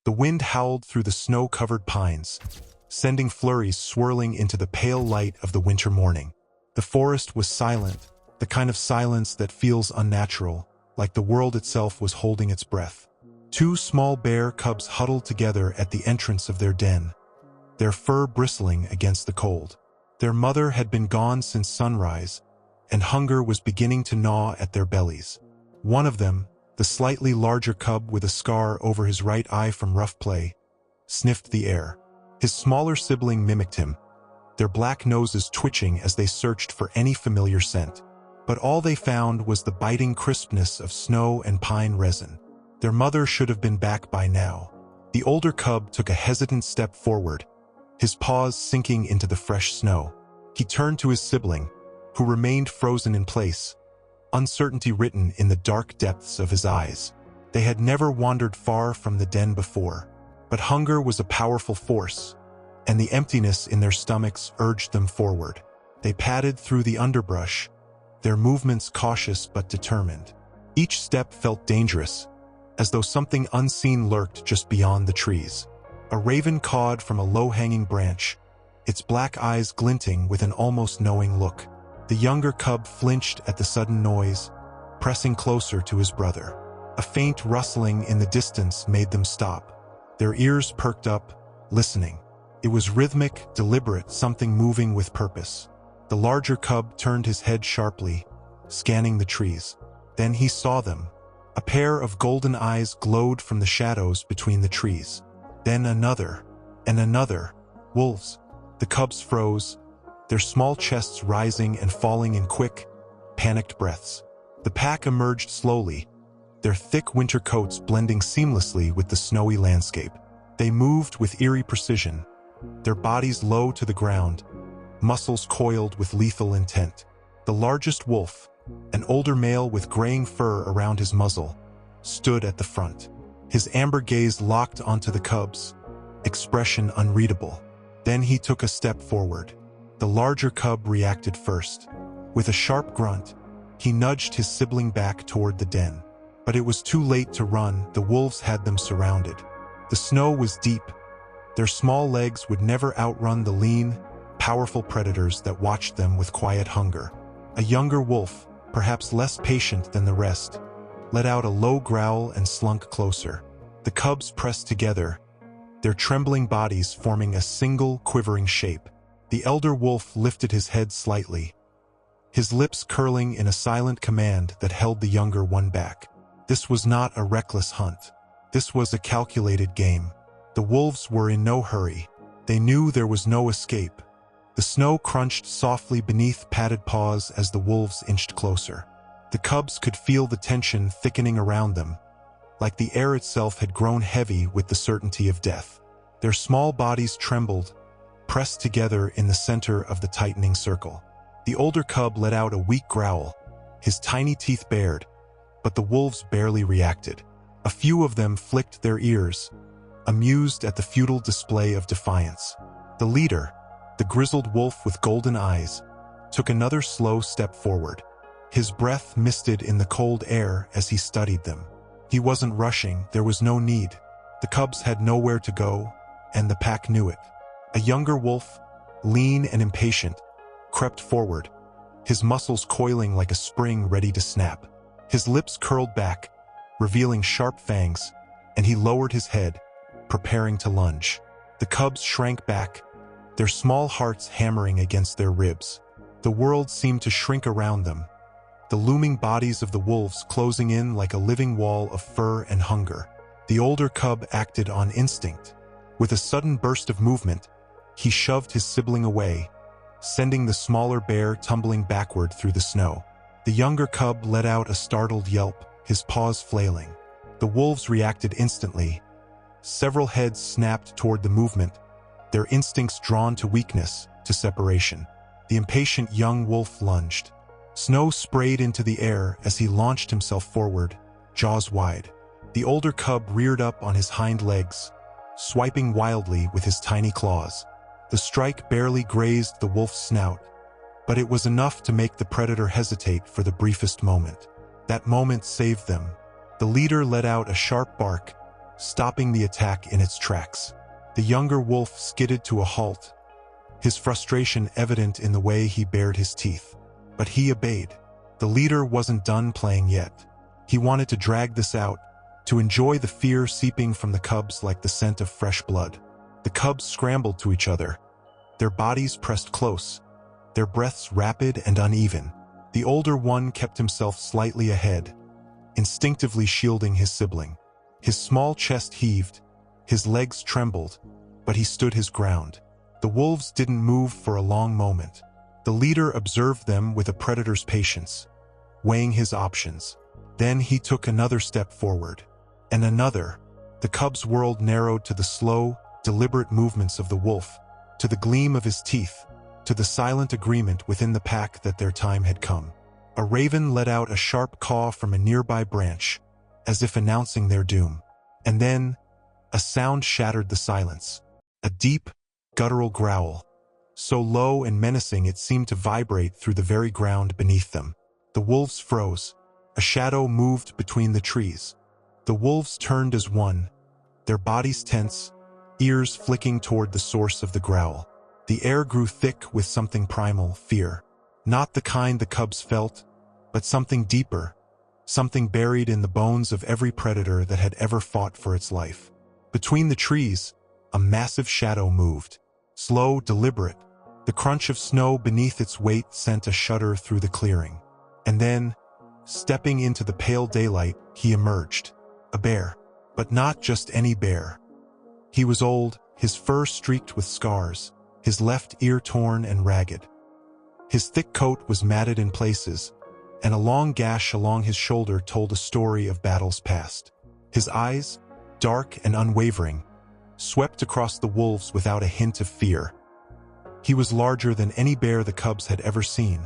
The wind howled through the snow-covered pines, sending flurries swirling into the pale light of the winter morning. The forest was silent, the kind of silence that feels unnatural, like the world itself was holding its breath. Two small bear cubs huddled together at the entrance of their den, their fur bristling against the cold. Their mother had been gone since sunrise, and hunger was beginning to gnaw at their bellies. One of them, the slightly larger cub with a scar over his right eye from rough play, sniffed the air. His smaller sibling mimicked him, their black noses twitching as they searched for any familiar scent. But all they found was the biting crispness of snow and pine resin. Their mother should have been back by now. The older cub took a hesitant step forward, his paws sinking into the fresh snow. He turned to his sibling, who remained frozen in place, uncertainty written in the dark depths of his eyes. They had never wandered far from the den before, but hunger was a powerful force, and the emptiness in their stomachs urged them forward. They padded through the underbrush, their movements cautious but determined. Each step felt dangerous, as though something unseen lurked just beyond the trees. A raven cawed from a low-hanging branch, its black eyes glinting with an almost knowing look. The younger cub flinched at the sudden noise, pressing closer to his brother. A faint rustling in the distance made them stop. Their ears perked up, listening. It was rhythmic, deliberate, something moving with purpose. The larger cub turned his head sharply, scanning the trees. Then he saw them. A pair of golden eyes glowed from the shadows between the trees. Then another, and another. Wolves. The cubs froze, their small chests rising and falling in quick, panicked breaths. The pack emerged slowly, their thick winter coats blending seamlessly with the snowy landscape. They moved with eerie precision, their bodies low to the ground, muscles coiled with lethal intent. The largest wolf, an older male with graying fur around his muzzle, stood at the front. His amber gaze locked onto the cubs, expression unreadable. Then he took a step forward. The larger cub reacted first. With a sharp grunt, he nudged his sibling back toward the den. But it was too late to run, the wolves had them surrounded. The snow was deep. Their small legs would never outrun the lean, powerful predators that watched them with quiet hunger. A younger wolf, perhaps less patient than the rest, let out a low growl and slunk closer. The cubs pressed together, their trembling bodies forming a single, quivering shape. The elder wolf lifted his head slightly, his lips curling in a silent command that held the younger one back. This was not a reckless hunt. This was a calculated game. The wolves were in no hurry. They knew there was no escape. The snow crunched softly beneath padded paws as the wolves inched closer. The cubs could feel the tension thickening around them, like the air itself had grown heavy with the certainty of death. Their small bodies trembled, pressed together in the center of the tightening circle. The older cub let out a weak growl, his tiny teeth bared, but the wolves barely reacted. A few of them flicked their ears, amused at the futile display of defiance. The leader, the grizzled wolf with golden eyes, took another slow step forward. His breath misted in the cold air as he studied them. He wasn't rushing, there was no need. The cubs had nowhere to go, and the pack knew it. A younger wolf, lean and impatient, crept forward, his muscles coiling like a spring ready to snap. His lips curled back, revealing sharp fangs, and he lowered his head, preparing to lunge. The cubs shrank back, their small hearts hammering against their ribs. The world seemed to shrink around them, the looming bodies of the wolves closing in like a living wall of fur and hunger. The older cub acted on instinct. With a sudden burst of movement, he shoved his sibling away, sending the smaller bear tumbling backward through the snow. The younger cub let out a startled yelp, his paws flailing. The wolves reacted instantly. Several heads snapped toward the movement, their instincts drawn to weakness, to separation. The impatient young wolf lunged. Snow sprayed into the air as he launched himself forward, jaws wide. The older cub reared up on his hind legs, swiping wildly with his tiny claws. The strike barely grazed the wolf's snout, but it was enough to make the predator hesitate for the briefest moment. That moment saved them. The leader let out a sharp bark, stopping the attack in its tracks. The younger wolf skidded to a halt, his frustration evident in the way he bared his teeth. But he obeyed. The leader wasn't done playing yet. He wanted to drag this out, to enjoy the fear seeping from the cubs like the scent of fresh blood. The cubs scrambled to each other, their bodies pressed close, their breaths rapid and uneven. The older one kept himself slightly ahead, instinctively shielding his sibling. His small chest heaved, his legs trembled, but he stood his ground. The wolves didn't move for a long moment. The leader observed them with a predator's patience, weighing his options. Then he took another step forward, and another. The cub's world narrowed to the slow, deliberate movements of the wolf, to the gleam of his teeth, to the silent agreement within the pack that their time had come. A raven let out a sharp caw from a nearby branch, as if announcing their doom. And then, a sound shattered the silence. A deep, guttural growl, so low and menacing it seemed to vibrate through the very ground beneath them. The wolves froze. A shadow moved between the trees. The wolves turned as one, their bodies tense, ears flicking toward the source of the growl. The air grew thick with something primal, fear. Not the kind the cubs felt, but something deeper, something buried in the bones of every predator that had ever fought for its life. Between the trees, a massive shadow moved. Slow, deliberate. The crunch of snow beneath its weight sent a shudder through the clearing. And then, stepping into the pale daylight, he emerged. A bear. But not just any bear. He was old, his fur streaked with scars, his left ear torn and ragged. His thick coat was matted in places, and a long gash along his shoulder told a story of battles past. His eyes, dark and unwavering, swept across the wolves without a hint of fear. He was larger than any bear the cubs had ever seen,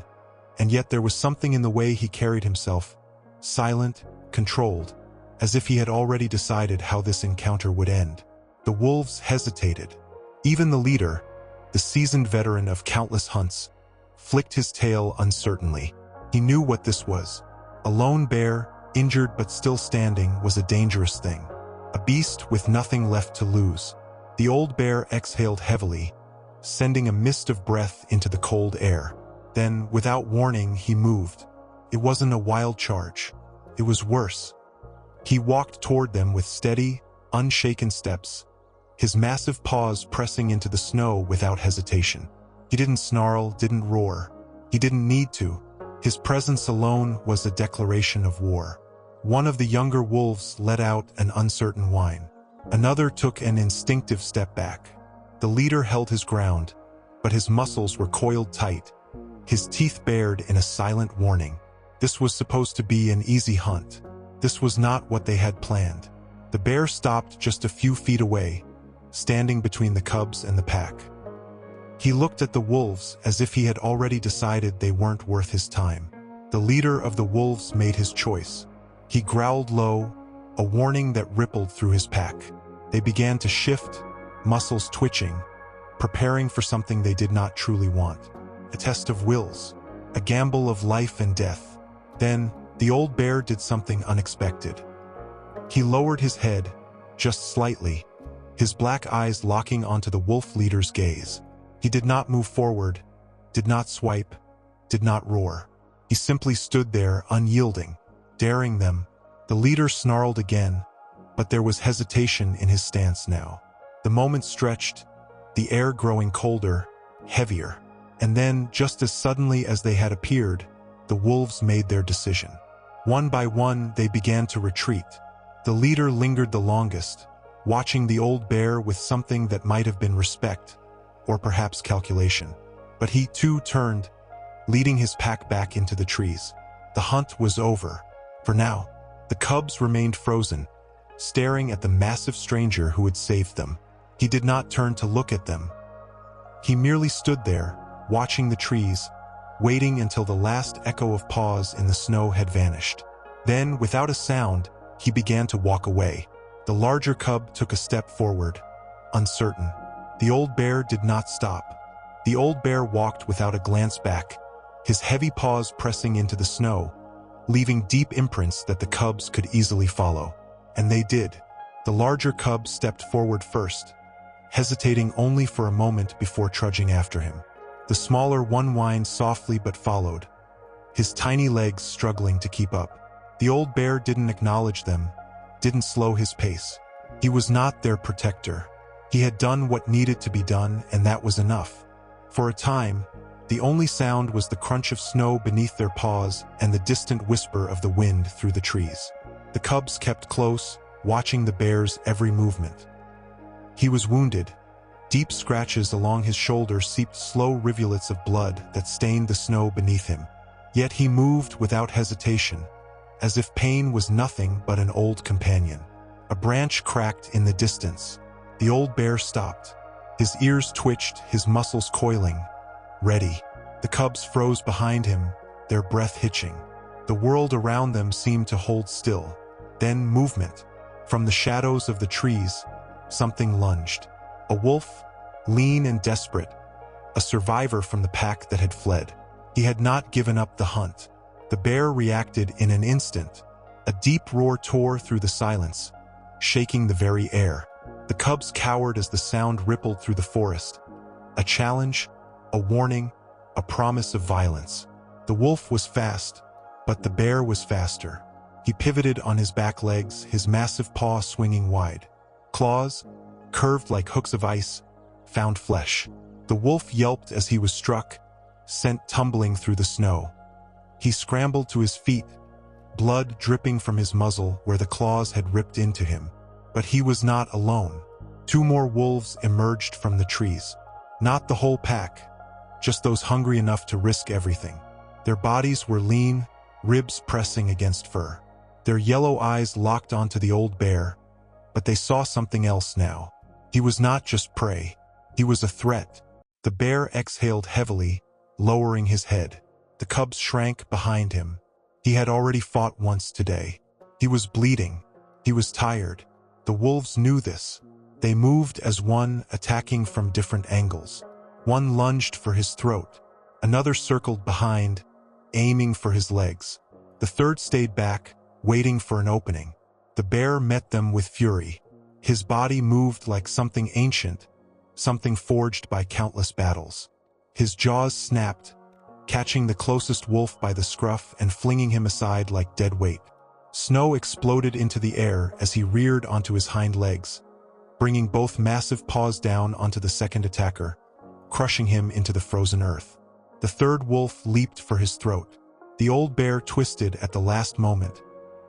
and yet there was something in the way he carried himself, silent, controlled, as if he had already decided how this encounter would end. The wolves hesitated. Even the leader, the seasoned veteran of countless hunts, flicked his tail uncertainly. He knew what this was. A lone bear, injured but still standing, was a dangerous thing. A beast with nothing left to lose. The old bear exhaled heavily, sending a mist of breath into the cold air. Then, without warning, he moved. It wasn't a wild charge. It was worse. He walked toward them with steady, unshaken steps, his massive paws pressing into the snow without hesitation. He didn't snarl, didn't roar. He didn't need to. His presence alone was a declaration of war. One of the younger wolves let out an uncertain whine. Another took an instinctive step back. The leader held his ground, but his muscles were coiled tight, his teeth bared in a silent warning. This was supposed to be an easy hunt. This was not what they had planned. The bear stopped just a few feet away, standing between the cubs and the pack. He looked at the wolves as if he had already decided they weren't worth his time. The leader of the wolves made his choice. He growled low, a warning that rippled through his pack. They began to shift, muscles twitching, preparing for something they did not truly want. A test of wills, a gamble of life and death. Then, the old bear did something unexpected. He lowered his head, just slightly, his black eyes locking onto the wolf leader's gaze. He did not move forward, did not swipe, did not roar. He simply stood there, unyielding, daring them. The leader snarled again, but there was hesitation in his stance now. The moment stretched, the air growing colder, heavier. And then, just as suddenly as they had appeared, the wolves made their decision. One by one, they began to retreat. The leader lingered the longest, watching the old bear with something that might have been respect, or perhaps calculation. But he too turned, leading his pack back into the trees. The hunt was over. For now, the cubs remained frozen, staring at the massive stranger who had saved them. He did not turn to look at them. He merely stood there, watching the trees, waiting until the last echo of paws in the snow had vanished. Then, without a sound, he began to walk away. The larger cub took a step forward, uncertain. The old bear did not stop. The old bear walked without a glance back, his heavy paws pressing into the snow, leaving deep imprints that the cubs could easily follow. And they did. The larger cub stepped forward first, hesitating only for a moment before trudging after him. The smaller one whined softly but followed, his tiny legs struggling to keep up. The old bear didn't acknowledge them, didn't slow his pace. He was not their protector. He had done what needed to be done, and that was enough. For a time, the only sound was the crunch of snow beneath their paws and the distant whisper of the wind through the trees. The cubs kept close, watching the bear's every movement. He was wounded. Deep scratches along his shoulder seeped slow rivulets of blood that stained the snow beneath him. Yet he moved without hesitation, as if pain was nothing but an old companion. A branch cracked in the distance. The old bear stopped. His ears twitched, his muscles coiling. Ready. The cubs froze behind him, their breath hitching. The world around them seemed to hold still. Then movement. From the shadows of the trees, something lunged. A wolf, lean and desperate. A survivor from the pack that had fled. He had not given up the hunt. The bear reacted in an instant. A deep roar tore through the silence, shaking the very air. The cubs cowered as the sound rippled through the forest. A challenge, a warning, a promise of violence. The wolf was fast, but the bear was faster. He pivoted on his back legs, his massive paw swinging wide. Claws, curved like hooks of ice, found flesh. The wolf yelped as he was struck, sent tumbling through the snow. He scrambled to his feet, blood dripping from his muzzle where the claws had ripped into him. But he was not alone. 2 more wolves emerged from the trees. Not the whole pack, just those hungry enough to risk everything. Their bodies were lean, ribs pressing against fur. Their yellow eyes locked onto the old bear, but they saw something else now. He was not just prey. He was a threat. The bear exhaled heavily, lowering his head. The cubs shrank behind him. He had already fought once today. He was bleeding. He was tired. The wolves knew this. They moved as one, attacking from different angles. One lunged for his throat. Another circled behind, aiming for his legs. The third stayed back, waiting for an opening. The bear met them with fury. His body moved like something ancient, something forged by countless battles. His jaws snapped, catching the closest wolf by the scruff and flinging him aside like dead weight. Snow exploded into the air as he reared onto his hind legs, bringing both massive paws down onto the second attacker, crushing him into the frozen earth. The third wolf leaped for his throat. The old bear twisted at the last moment,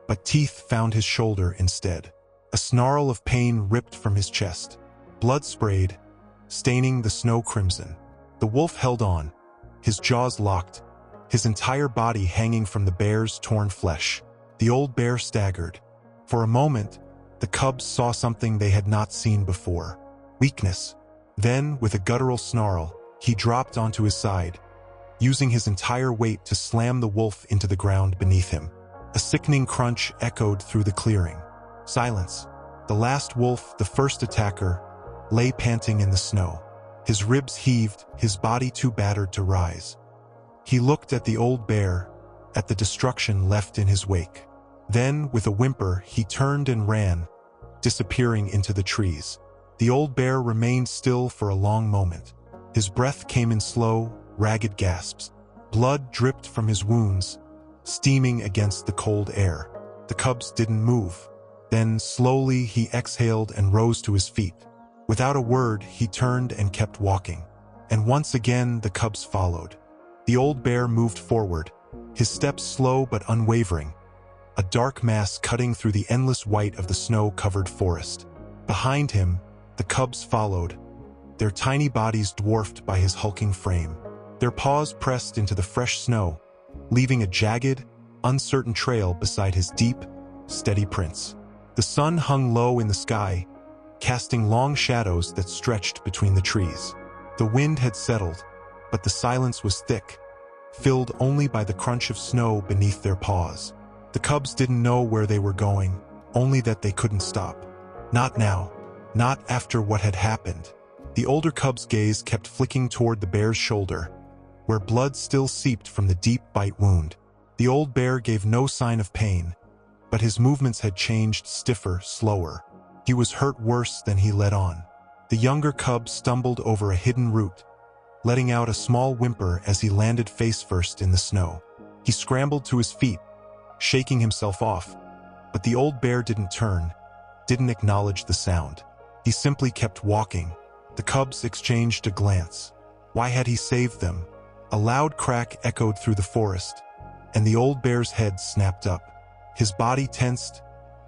but teeth found his shoulder instead. A snarl of pain ripped from his chest. Blood sprayed, staining the snow crimson. The wolf held on, his jaws locked, his entire body hanging from the bear's torn flesh. The old bear staggered. For a moment, the cubs saw something they had not seen before. Weakness. Then, with a guttural snarl, he dropped onto his side, using his entire weight to slam the wolf into the ground beneath him. A sickening crunch echoed through the clearing. Silence. The last wolf, the first attacker, lay panting in the snow. His ribs heaved, his body too battered to rise. He looked at the old bear, at the destruction left in his wake. Then, with a whimper, he turned and ran, disappearing into the trees. The old bear remained still for a long moment. His breath came in slow, ragged gasps. Blood dripped from his wounds, steaming against the cold air. The cubs didn't move. Then, slowly, he exhaled and rose to his feet. Without a word, he turned and kept walking. And once again, the cubs followed. The old bear moved forward, his steps slow but unwavering, a dark mass cutting through the endless white of the snow-covered forest. Behind him, the cubs followed, their tiny bodies dwarfed by his hulking frame. Their paws pressed into the fresh snow, leaving a jagged, uncertain trail beside his deep, steady prints. The sun hung low in the sky, casting long shadows that stretched between the trees. The wind had settled, but the silence was thick, filled only by the crunch of snow beneath their paws. The cubs didn't know where they were going, only that they couldn't stop. Not now. Not after what had happened. The older cub's gaze kept flicking toward the bear's shoulder, where blood still seeped from the deep bite wound. The old bear gave no sign of pain, but his movements had changed, stiffer, slower. He was hurt worse than he let on. The younger cub stumbled over a hidden root, letting out a small whimper as he landed face first in the snow. He scrambled to his feet, shaking himself off, but the old bear didn't turn, didn't acknowledge the sound. He simply kept walking. The cubs exchanged a glance. Why had he saved them? A loud crack echoed through the forest, and the old bear's head snapped up. His body tensed,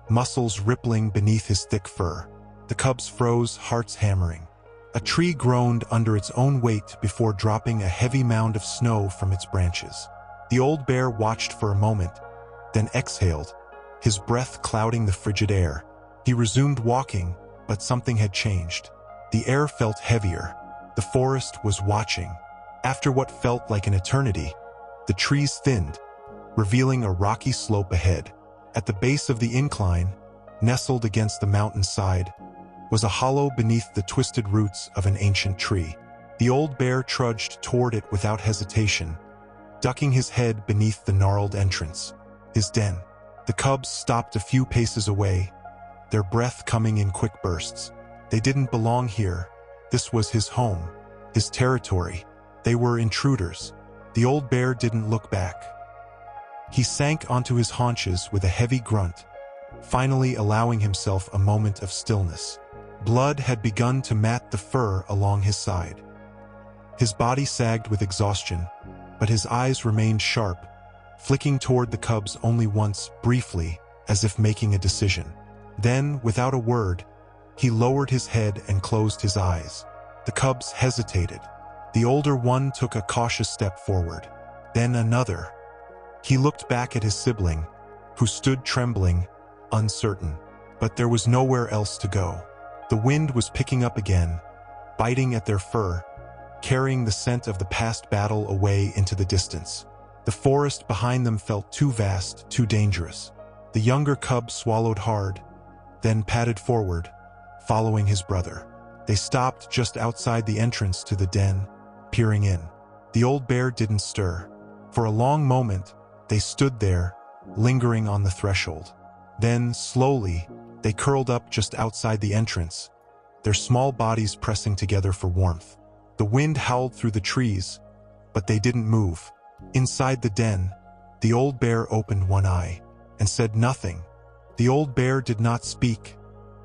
muscles rippling beneath his thick fur. The cubs froze, hearts hammering. A tree groaned under its own weight before dropping a heavy mound of snow from its branches. The old bear watched for a moment, then exhaled, his breath clouding the frigid air. He resumed walking, but something had changed. The air felt heavier. The forest was watching. After what felt like an eternity, the trees thinned, revealing a rocky slope ahead. At the base of the incline, nestled against the mountainside, was a hollow beneath the twisted roots of an ancient tree. The old bear trudged toward it without hesitation, ducking his head beneath the gnarled entrance. His den. The cubs stopped a few paces away, their breath coming in quick bursts. They didn't belong here. This was his home, his territory. They were intruders. The old bear didn't look back. He sank onto his haunches with a heavy grunt, finally allowing himself a moment of stillness. Blood had begun to mat the fur along his side. His body sagged with exhaustion, but his eyes remained sharp, flicking toward the cubs only once, briefly, as if making a decision. Then, without a word, he lowered his head and closed his eyes. The cubs hesitated. The older one took a cautious step forward, then another. He looked back at his sibling, who stood trembling, uncertain. But there was nowhere else to go. The wind was picking up again, biting at their fur, carrying the scent of the past battle away into the distance. The forest behind them felt too vast, too dangerous. The younger cub swallowed hard, then padded forward, following his brother. They stopped just outside the entrance to the den, peering in. The old bear didn't stir. For a long moment, they stood there, lingering on the threshold. Then, slowly, they curled up just outside the entrance, their small bodies pressing together for warmth. The wind howled through the trees, but they didn't move. Inside the den, the old bear opened one eye and said nothing. The old bear did not speak,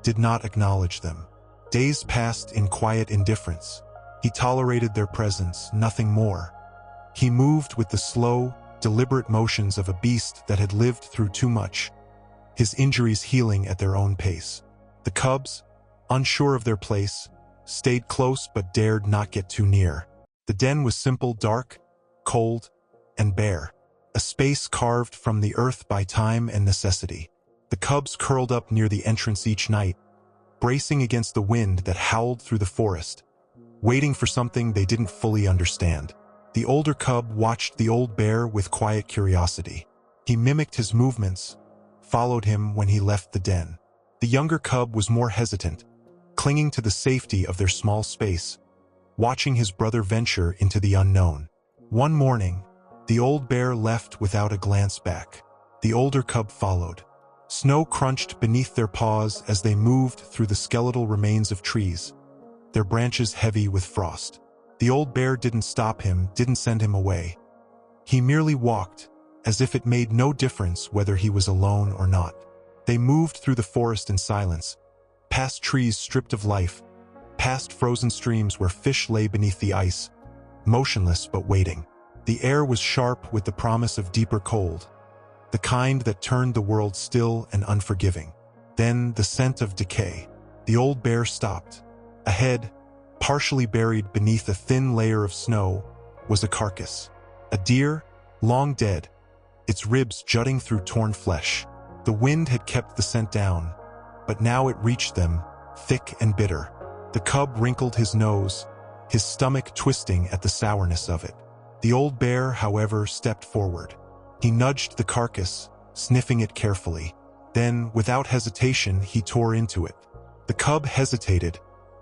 did not acknowledge them. Days passed in quiet indifference. He tolerated their presence, nothing more. He moved with the slow, deliberate motions of a beast that had lived through too much, his injuries healing at their own pace. The cubs, unsure of their place, stayed close but dared not get too near. The den was simple, dark, cold, and bare, a space carved from the earth by time and necessity. The cubs curled up near the entrance each night, bracing against the wind that howled through the forest, waiting for something they didn't fully understand. The older cub watched the old bear with quiet curiosity. He mimicked his movements, followed him when he left the den. The younger cub was more hesitant, clinging to the safety of their small space, watching his brother venture into the unknown. One morning, the old bear left without a glance back. The older cub followed. Snow crunched beneath their paws as they moved through the skeletal remains of trees, their branches heavy with frost. The old bear didn't stop him, didn't send him away. He merely walked, as if it made no difference whether he was alone or not. They moved through the forest in silence, past trees stripped of life, past frozen streams where fish lay beneath the ice, motionless but waiting. The air was sharp with the promise of deeper cold, the kind that turned the world still and unforgiving. Then the scent of decay. The old bear stopped. Ahead, partially buried beneath a thin layer of snow, was a carcass. A deer, long dead, its ribs jutting through torn flesh. The wind had kept the scent down, but now it reached them, thick and bitter. The cub wrinkled his nose, his stomach twisting at the sourness of it. The old bear, however, stepped forward. He nudged the carcass, sniffing it carefully. Then, without hesitation, he tore into it. The cub hesitated,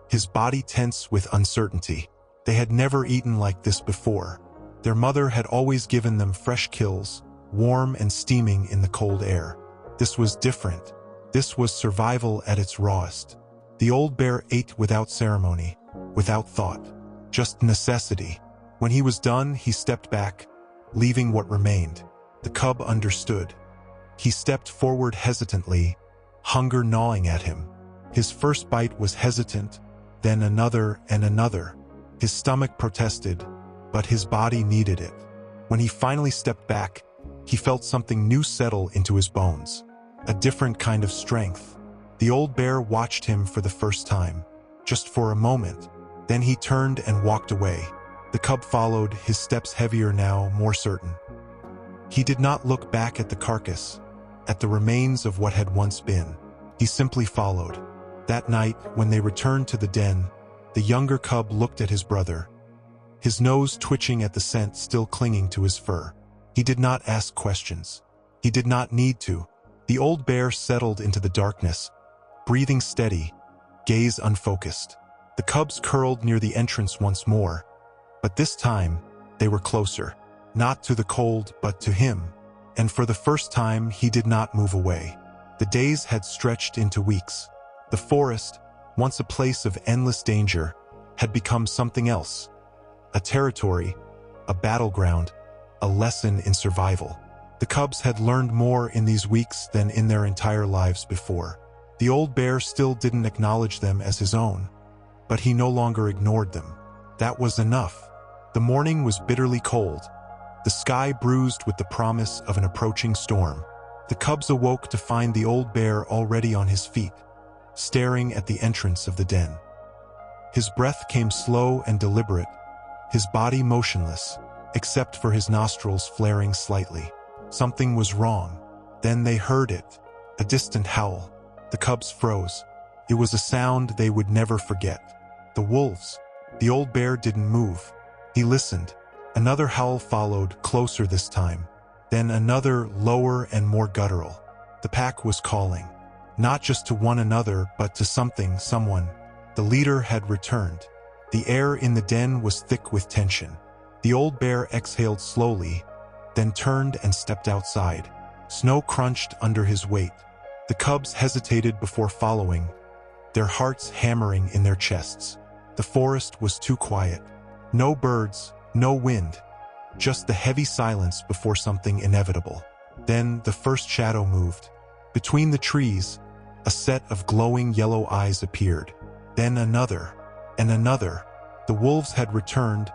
his body tense with uncertainty. They had never eaten like this before. Their mother had always given them fresh kills, warm and steaming in the cold air. This was different. This was survival at its rawest. The old bear ate without ceremony, without thought, just necessity. When he was done, he stepped back, leaving what remained. The cub understood. He stepped forward hesitantly, hunger gnawing at him. His first bite was hesitant, then another and another. His stomach protested, but his body needed it. When he finally stepped back, he felt something new settle into his bones. A different kind of strength. The old bear watched him for the first time, just for a moment. Then he turned and walked away. The cub followed, his steps heavier now, more certain. He did not look back at the carcass, at the remains of what had once been. He simply followed. That night, when they returned to the den, the younger cub looked at his brother, his nose twitching at the scent still clinging to his fur. He did not ask questions. He did not need to. The old bear settled into the darkness, breathing steady, gaze unfocused. The cubs curled near the entrance once more, but this time they were closer, not to the cold but to him, and for the first time he did not move away. The days had stretched into weeks. The forest, once a place of endless danger, had become something else. A territory, a battleground, a lesson in survival. The cubs had learned more in these weeks than in their entire lives before. The old bear still didn't acknowledge them as his own, but he no longer ignored them. That was enough. The morning was bitterly cold, the sky bruised with the promise of an approaching storm. The cubs awoke to find the old bear already on his feet, staring at the entrance of the den. His breath came slow and deliberate, his body motionless, except for his nostrils flaring slightly. Something was wrong. Then they heard it, a distant howl. The cubs froze. It was a sound they would never forget. The wolves. The old bear didn't move. He listened. Another howl followed, closer this time. Then another, lower and more guttural. The pack was calling. Not just to one another, but to something, someone. The leader had returned. The air in the den was thick with tension. The old bear exhaled slowly, then turned and stepped outside. Snow crunched under his weight. The cubs hesitated before following, their hearts hammering in their chests. The forest was too quiet. No birds, no wind, just the heavy silence before something inevitable. Then the first shadow moved. Between the trees, a set of glowing yellow eyes appeared. Then another, and another. The wolves had returned,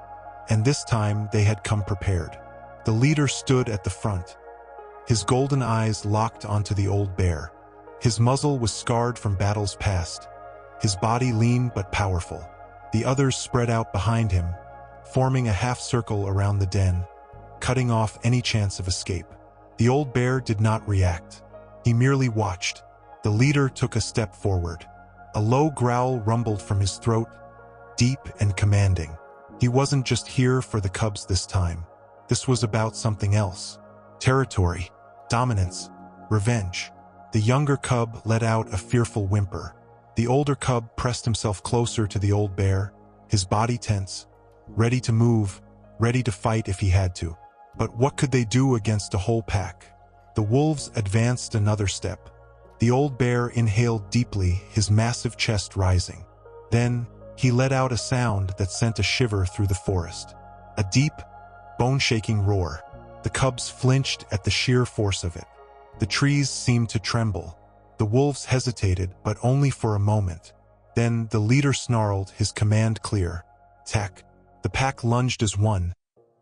and this time they had come prepared. The leader stood at the front, his golden eyes locked onto the old bear. His muzzle was scarred from battles past, his body lean but powerful. The others spread out behind him, forming a half-circle around the den, cutting off any chance of escape. The old bear did not react. He merely watched. The leader took a step forward. A low growl rumbled from his throat, deep and commanding. He wasn't just here for the cubs this time. This was about something else. Territory, dominance, revenge. The younger cub let out a fearful whimper. The older cub pressed himself closer to the old bear, his body tense, ready to move, ready to fight if he had to. But what could they do against a whole pack? The wolves advanced another step. The old bear inhaled deeply, his massive chest rising. Then, he let out a sound that sent a shiver through the forest. A deep, bone-shaking roar. The cubs flinched at the sheer force of it. The trees seemed to tremble. The wolves hesitated, but only for a moment. Then the leader snarled, his command clear. Tack. The pack lunged as one,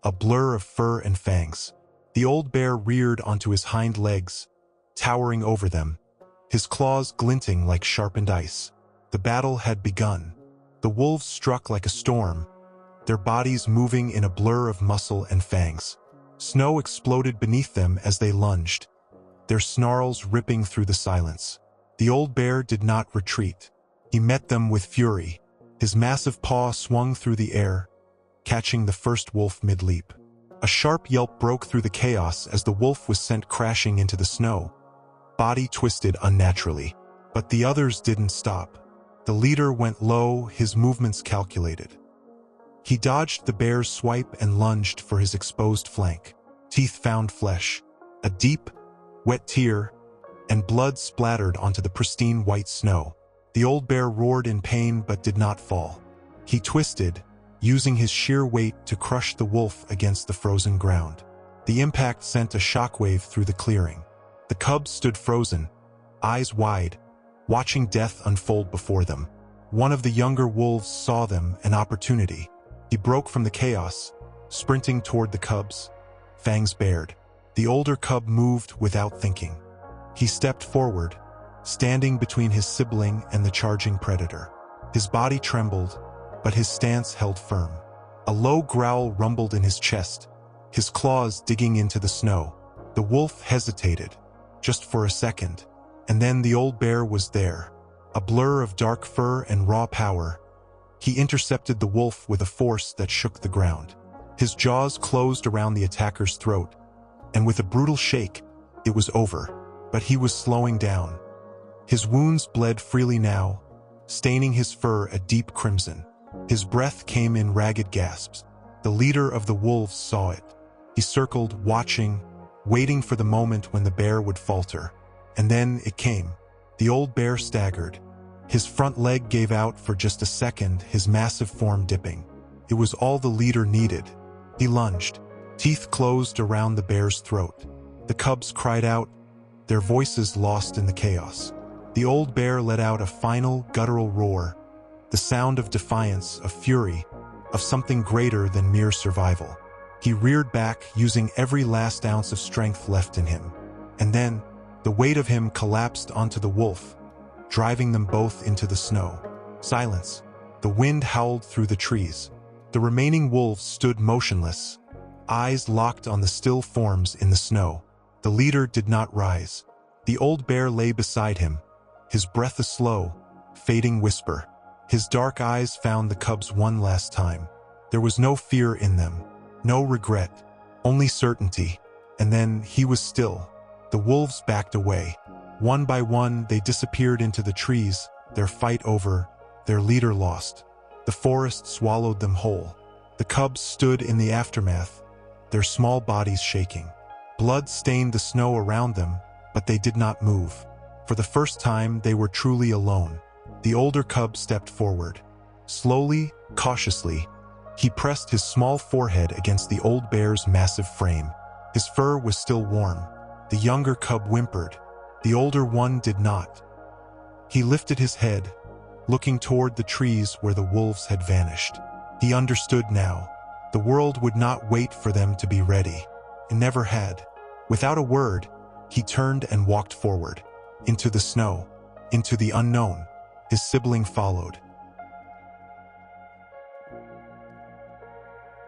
a blur of fur and fangs. The old bear reared onto his hind legs, towering over them, his claws glinting like sharpened ice. The battle had begun. The wolves struck like a storm, their bodies moving in a blur of muscle and fangs. Snow exploded beneath them as they lunged, their snarls ripping through the silence. The old bear did not retreat. He met them with fury. His massive paw swung through the air, catching the first wolf mid-leap. A sharp yelp broke through the chaos as the wolf was sent crashing into the snow, body twisted unnaturally. But the others didn't stop. The leader went low, his movements calculated. He dodged the bear's swipe and lunged for his exposed flank. Teeth found flesh. A deep, wet tear, and blood splattered onto the pristine white snow. The old bear roared in pain but did not fall. He twisted, using his sheer weight to crush the wolf against the frozen ground. The impact sent a shockwave through the clearing. The cubs stood frozen, eyes wide, watching death unfold before them. One of the younger wolves saw them, an opportunity. He broke from the chaos, sprinting toward the cubs, fangs bared. The older cub moved without thinking. He stepped forward, standing between his sibling and the charging predator. His body trembled, but his stance held firm. A low growl rumbled in his chest, his claws digging into the snow. The wolf hesitated, just for a second, and then the old bear was there, a blur of dark fur and raw power. He intercepted the wolf with a force that shook the ground. His jaws closed around the attacker's throat, and with a brutal shake, it was over. But he was slowing down. His wounds bled freely now, staining his fur a deep crimson. His breath came in ragged gasps. The leader of the wolves saw it. He circled, watching, waiting for the moment when the bear would falter. And then it came. The old bear staggered. His front leg gave out for just a second, his massive form dipping. It was all the leader needed. He lunged, teeth closed around the bear's throat. The cubs cried out, their voices lost in the chaos. The old bear let out a final, guttural roar, the sound of defiance, of fury, of something greater than mere survival. He reared back, using every last ounce of strength left in him. And then, the weight of him collapsed onto the wolf, driving them both into the snow. Silence. The wind howled through the trees. The remaining wolves stood motionless, eyes locked on the still forms in the snow. The leader did not rise. The old bear lay beside him, his breath a slow, fading whisper. His dark eyes found the cubs one last time. There was no fear in them, no regret, only certainty. And then he was still. The wolves backed away. One by one, they disappeared into the trees, their fight over, their leader lost. The forest swallowed them whole. The cubs stood in the aftermath, their small bodies shaking. Blood stained the snow around them, but they did not move. For the first time, they were truly alone. The older cub stepped forward. Slowly, cautiously, he pressed his small forehead against the old bear's massive frame. His fur was still warm. The younger cub whimpered. The older one did not. He lifted his head, looking toward the trees where the wolves had vanished. He understood now. The world would not wait for them to be ready. It never had. Without a word, he turned and walked forward, into the snow, into the unknown. His sibling followed.